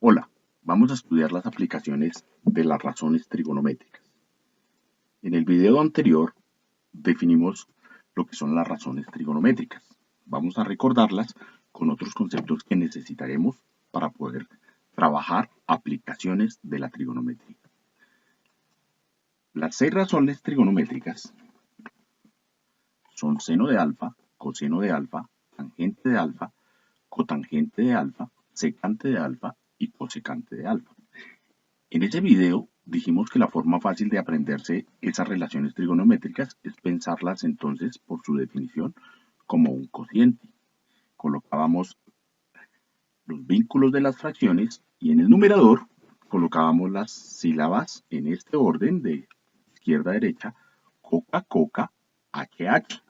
Hola, vamos a estudiar las aplicaciones de las razones trigonométricas. En el video anterior definimos lo que son las razones trigonométricas. Vamos a recordarlas con otros conceptos que necesitaremos para poder trabajar aplicaciones de la trigonometría. Las 6 razones trigonométricas son seno de alfa, coseno de alfa, tangente de alfa, cotangente de alfa, secante de alfa y cosecante de alfa. En ese video dijimos que la forma fácil de aprenderse esas relaciones trigonométricas es pensarlas entonces por su definición como un cociente. Colocábamos los vínculos de las fracciones y en el numerador colocábamos las sílabas en este orden de izquierda a derecha, coca, coca, HH.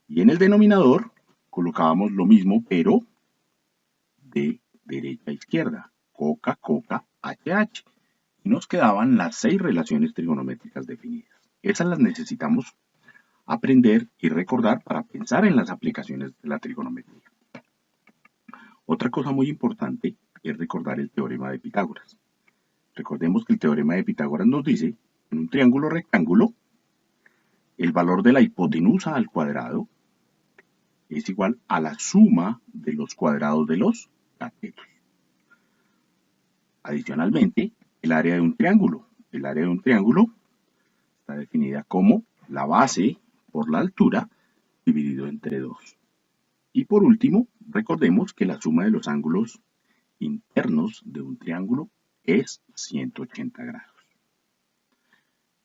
Y en el denominador colocábamos lo mismo pero de derecha a izquierda, coca, coca, HH. Y nos quedaban las 6 relaciones trigonométricas definidas. Esas las necesitamos aprender y recordar para pensar en las aplicaciones de la trigonometría. Otra cosa muy importante es recordar el teorema de Pitágoras. Recordemos que el teorema de Pitágoras nos dice, en un triángulo rectángulo, el valor de la hipotenusa al cuadrado es igual a la suma de los cuadrados de los catetos. Adicionalmente, el área de un triángulo. El área de un triángulo está definida como la base por la altura dividido entre 2. Y por último, recordemos que la suma de los ángulos internos de un triángulo es 180 grados.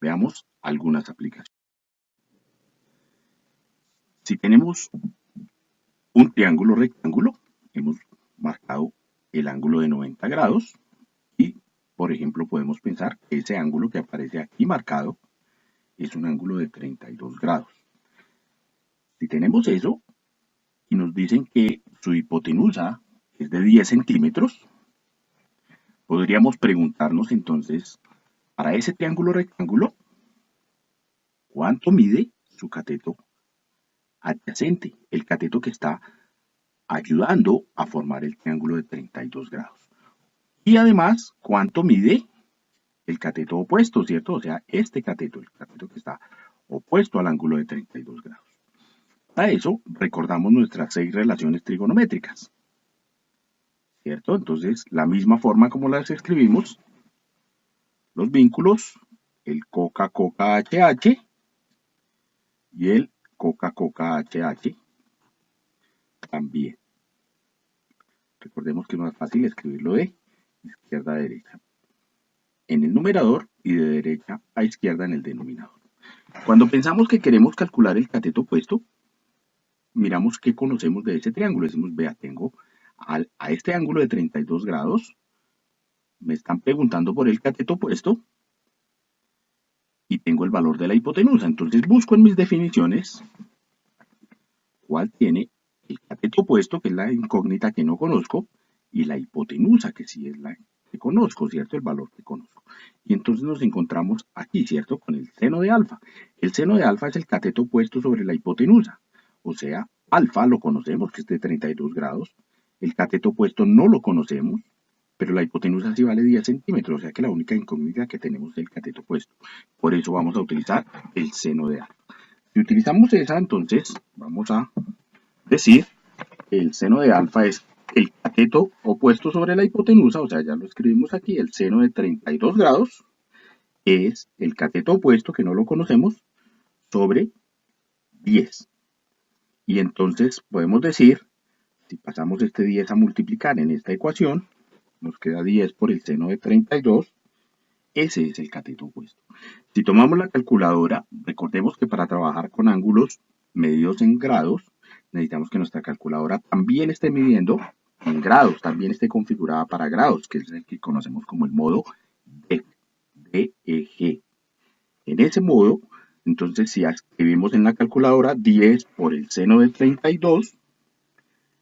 Veamos algunas aplicaciones. Si tenemos un triángulo rectángulo, hemos marcado el ángulo de 90 grados y, por ejemplo, podemos pensar que ese ángulo que aparece aquí marcado es un ángulo de 32 grados. Si tenemos eso y nos dicen que su hipotenusa es de 10 centímetros, podríamos preguntarnos entonces, para ese triángulo rectángulo, ¿cuánto mide su cateto adyacente? El cateto que está ayudando a formar el triángulo de 32 grados. Y además, ¿cuánto mide el cateto opuesto, cierto? O sea, este cateto, el cateto que está opuesto al ángulo de 32 grados. Para eso, recordamos nuestras 6 relaciones trigonométricas, ¿cierto? Entonces, la misma forma como las escribimos, los vínculos, el coca, coca, HH y el coca, coca, HH también. Recordemos que no es fácil escribirlo de izquierda a derecha en el numerador y de derecha a izquierda en el denominador. Cuando pensamos que queremos calcular el cateto opuesto, miramos qué conocemos de ese triángulo. Decimos, vea, tengo a este ángulo de 32 grados, me están preguntando por el cateto opuesto y tengo el valor de la hipotenusa. Entonces busco en mis definiciones cuál tiene el cateto opuesto, que es la incógnita que no conozco, y la hipotenusa, que sí es la que conozco, ¿cierto? El valor que conozco. Y entonces nos encontramos aquí, ¿cierto? Con el seno de alfa. El seno de alfa es el cateto opuesto sobre la hipotenusa. O sea, alfa lo conocemos, que es de 32 grados. El cateto opuesto no lo conocemos, pero la hipotenusa sí vale 10 centímetros. O sea que la única incógnita que tenemos es el cateto opuesto. Por eso vamos a utilizar el seno de alfa. Si utilizamos esa, entonces vamos a decir que el seno de alfa es el cateto opuesto sobre la hipotenusa, o sea, ya lo escribimos aquí, el seno de 32 grados es el cateto opuesto, que no lo conocemos, sobre 10. Y entonces podemos decir, si pasamos este 10 a multiplicar en esta ecuación, nos queda 10 por el seno de 32, ese es el cateto opuesto. Si tomamos la calculadora, recordemos que para trabajar con ángulos medidos en grados, necesitamos que nuestra calculadora también esté midiendo en grados, también esté configurada para grados, que es el que conocemos como el modo DEG. En ese modo, entonces si escribimos en la calculadora 10 por el seno de 32,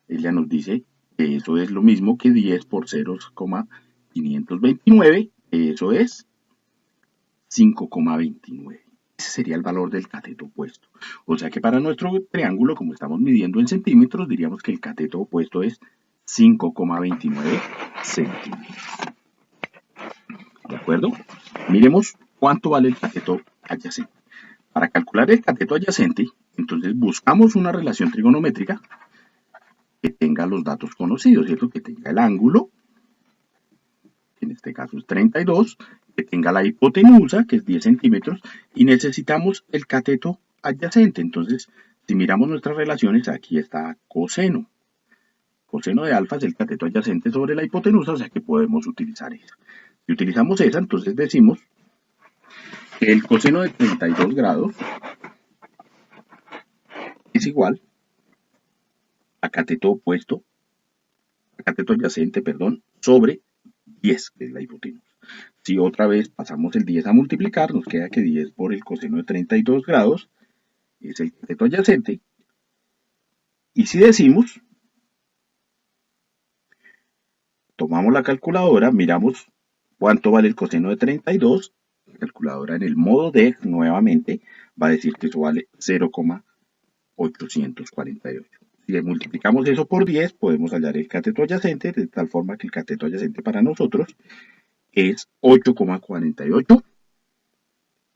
ella nos dice que eso es lo mismo que 10 por 0,529, eso es 5,29. Ese sería el valor del cateto opuesto. O sea que para nuestro triángulo, como estamos midiendo en centímetros, diríamos que el cateto opuesto es 5,29 centímetros. acuerdo? Miremos cuánto vale el cateto adyacente. Para calcular el cateto adyacente, entonces buscamos una relación trigonométrica que tenga los datos conocidos, ¿cierto? Que tenga el ángulo, que en este caso es 32, que tenga la hipotenusa, que es 10 centímetros, y necesitamos el cateto adyacente. Entonces, si miramos nuestras relaciones, aquí está coseno. Coseno de alfa es el cateto adyacente sobre la hipotenusa, o sea que podemos utilizar esa. Si utilizamos esa, entonces decimos que el coseno de 32 grados es igual a cateto opuesto, a cateto adyacente, perdón, sobre 10, que es la hipotenusa. Si otra vez pasamos el 10 a multiplicar, nos queda que 10 por el coseno de 32 grados es el cateto adyacente. Y si decimos, tomamos la calculadora, miramos cuánto vale el coseno de 32, la calculadora en el modo de nuevamente va a decir que eso vale 0,848. Si multiplicamos eso por 10, podemos hallar el cateto adyacente, de tal forma que el cateto adyacente para nosotros es 8,48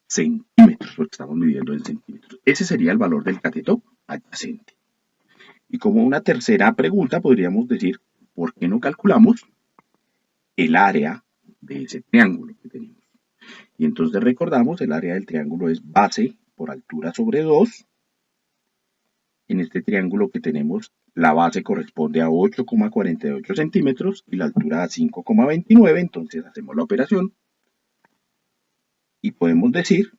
centímetros, porque estamos midiendo en centímetros. Ese sería el valor del cateto adyacente. Y como una tercera pregunta podríamos decir, ¿por qué no calculamos el área de ese triángulo que tenemos? Y entonces recordamos, el área del triángulo es base por altura sobre 2. En este triángulo que tenemos, la base corresponde a 8,48 centímetros y la altura a 5,29, entonces hacemos la operación y podemos decir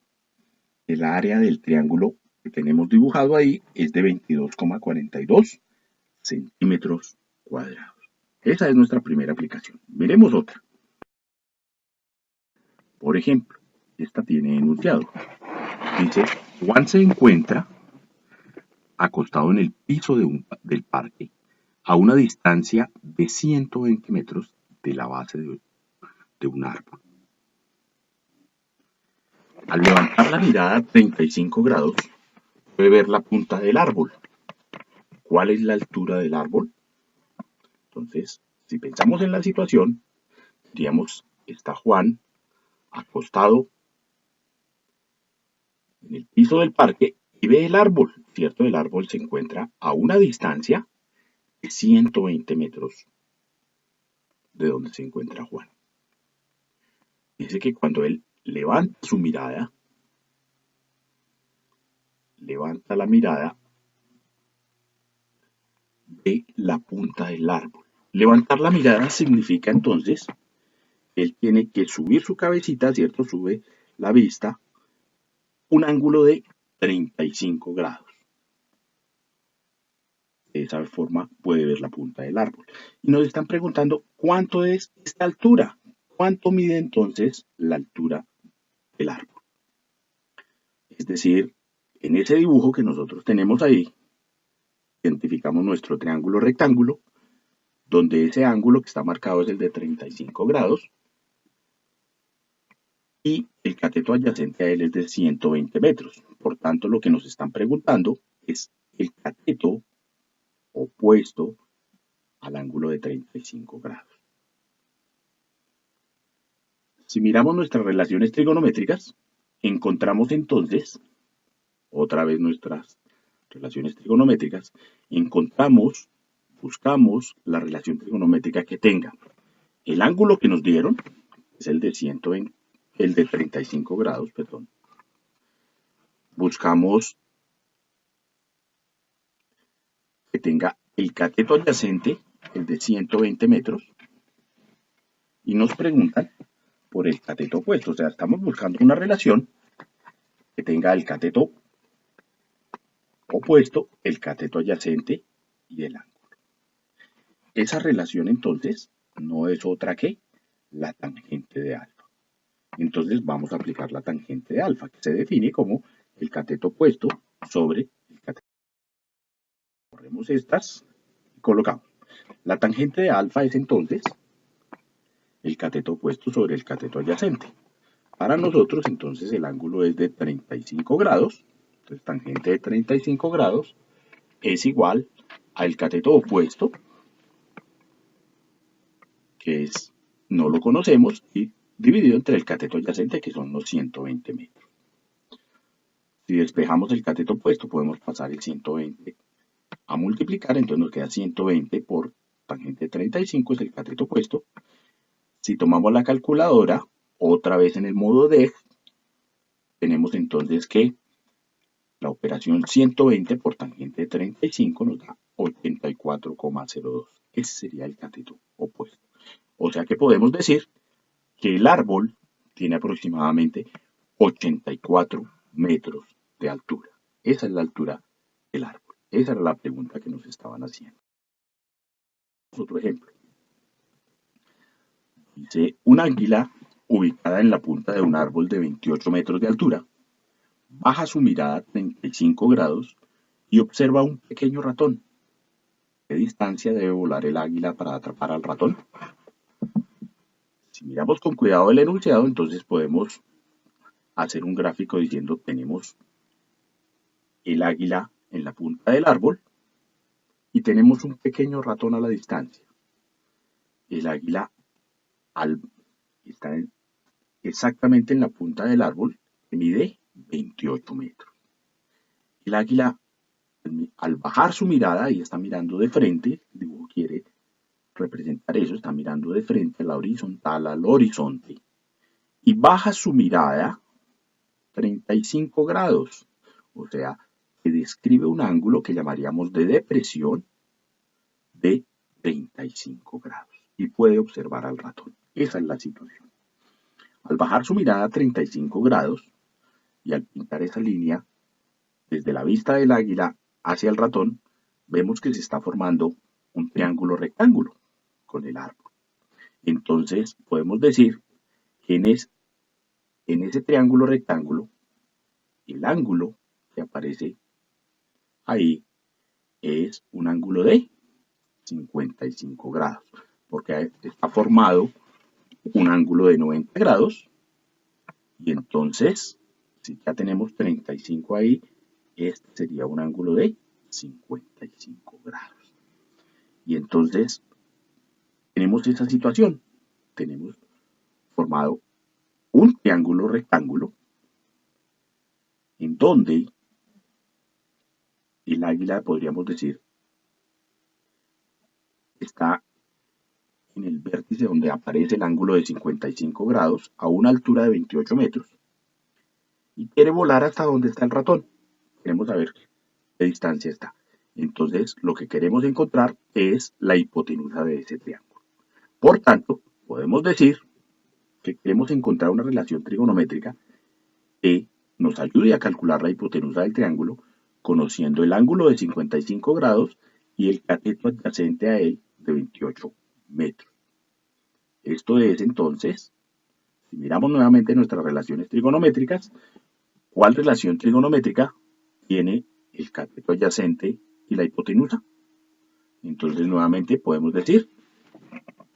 que el área del triángulo que tenemos dibujado ahí es de 22,42 centímetros cuadrados. Esa es nuestra primera aplicación. Miremos otra. Por ejemplo, esta tiene enunciado. Dice, Juan se encuentra acostado en el piso del parque a una distancia de 120 metros de la base de un árbol. Al levantar la mirada a 35 grados, puede ver la punta del árbol. ¿Cuál es la altura del árbol? Entonces, si pensamos en la situación, diríamos, está Juan acostado en el piso del parque y ve el árbol, ¿cierto? El árbol se encuentra a una distancia de 120 metros de donde se encuentra Juan. Dice que cuando él levanta su mirada, levanta la mirada, ve la punta del árbol. Levantar la mirada significa entonces que él tiene que subir su cabecita, ¿cierto? Sube la vista un ángulo de 35 grados. De esa forma puede ver la punta del árbol. Y nos están preguntando cuánto es esta altura. ¿Cuánto mide entonces la altura del árbol? Es decir, en ese dibujo que nosotros tenemos ahí, identificamos nuestro triángulo rectángulo, donde ese ángulo que está marcado es el de 35 grados, y el cateto adyacente a él es de 120 metros. Por tanto, lo que nos están preguntando es el cateto opuesto al ángulo de 35 grados. Si miramos nuestras relaciones trigonométricas, encontramos entonces, otra vez nuestras relaciones trigonométricas, buscamos la relación trigonométrica que tenga el ángulo que nos dieron, es el de 120, el de 35 grados, perdón. Buscamos que tenga el cateto adyacente, el de 120 metros, y nos preguntan por el cateto opuesto. O sea, estamos buscando una relación que tenga el cateto opuesto, el cateto adyacente y el ángulo. Esa relación entonces no es otra que la tangente de alfa. Entonces vamos a aplicar la tangente de alfa, que se define como el cateto opuesto sobre el cateto. Corremos estas y colocamos. La tangente de alfa es entonces el cateto opuesto sobre el cateto adyacente. Para nosotros entonces el ángulo es de 35 grados. Entonces tangente de 35 grados es igual al cateto opuesto, que es, no lo conocemos, y dividido entre el cateto adyacente, que son los 120 metros. Si despejamos el cateto opuesto, podemos pasar el 120 a multiplicar, entonces nos queda 120 por tangente 35, es el cateto opuesto. Si tomamos la calculadora, otra vez en el modo DEG, tenemos entonces que la operación 120 por tangente 35 nos da 84,02. Ese sería el cateto opuesto. O sea que podemos decir que el árbol tiene aproximadamente 84 metros de altura. Esa es la altura del árbol. Esa era la pregunta que nos estaban haciendo. Otro ejemplo. Dice, un águila ubicada en la punta de un árbol de 28 metros de altura baja su mirada a 35 grados y observa un pequeño ratón. ¿Qué distancia debe volar el águila para atrapar al ratón? Si miramos con cuidado el enunciado, entonces podemos hacer un gráfico diciendo tenemos el águila en la punta del árbol y tenemos un pequeño ratón a la distancia. El águila está exactamente en la punta del árbol que mide 28 metros. El águila, al bajar su mirada, y está mirando de frente, el dibujo quiere representar eso, está mirando de frente a la horizontal, al horizonte, y baja su mirada 35 grados, o sea, que describe un ángulo que llamaríamos de depresión de 35 grados, y puede observar al ratón. Esa es la situación. Al bajar su mirada a 35 grados, y al pintar esa línea desde la vista del águila hacia el ratón, vemos que se está formando un triángulo rectángulo con el árbol. Entonces podemos decir que en ese triángulo rectángulo, el ángulo que aparece ahí es un ángulo de 55 grados, porque está formado un ángulo de 90 grados, y entonces, si ya tenemos 35 ahí, este sería un ángulo de 55 grados. Y entonces, tenemos esa situación. Tenemos formado un triángulo rectángulo en donde el águila, podríamos decir, está en el vértice donde aparece el ángulo de 55 grados a una altura de 28 metros y quiere volar hasta donde está el ratón. Queremos saber qué distancia está. Entonces, lo que queremos encontrar es la hipotenusa de ese triángulo. Por tanto, podemos decir que queremos encontrar una relación trigonométrica que nos ayude a calcular la hipotenusa del triángulo, conociendo el ángulo de 55 grados y el cateto adyacente a él de 28 metros. Esto es entonces, si miramos nuevamente nuestras relaciones trigonométricas, ¿cuál relación trigonométrica tiene el cateto adyacente y la hipotenusa? Entonces nuevamente podemos decir,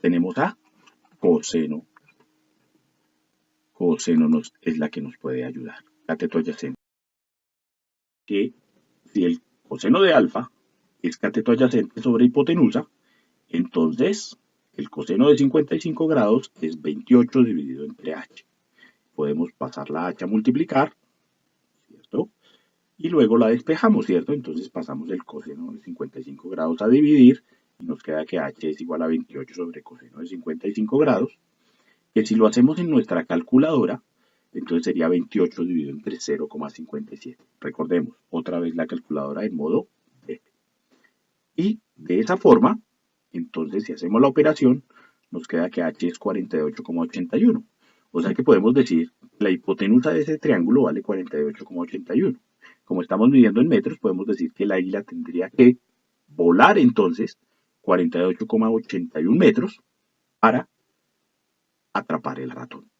tenemos a coseno. Coseno es la que nos puede ayudar. Cateto adyacente. Que si el coseno de alfa es cateto adyacente sobre hipotenusa, entonces el coseno de 55 grados es 28 dividido entre h. Podemos pasar la h a multiplicar, ¿cierto? Y luego la despejamos, ¿cierto? Entonces pasamos el coseno de 55 grados a dividir y nos queda que h es igual a 28 sobre coseno de 55 grados, que si lo hacemos en nuestra calculadora, entonces sería 28 dividido entre 0,57. Recordemos, otra vez la calculadora en modo DEG. Y de esa forma, entonces si hacemos la operación, nos queda que h es 48,81. O sea que podemos decir que la hipotenusa de ese triángulo vale 48,81. Como estamos midiendo en metros, podemos decir que el águila tendría que volar entonces 48,81 metros para atrapar el ratón.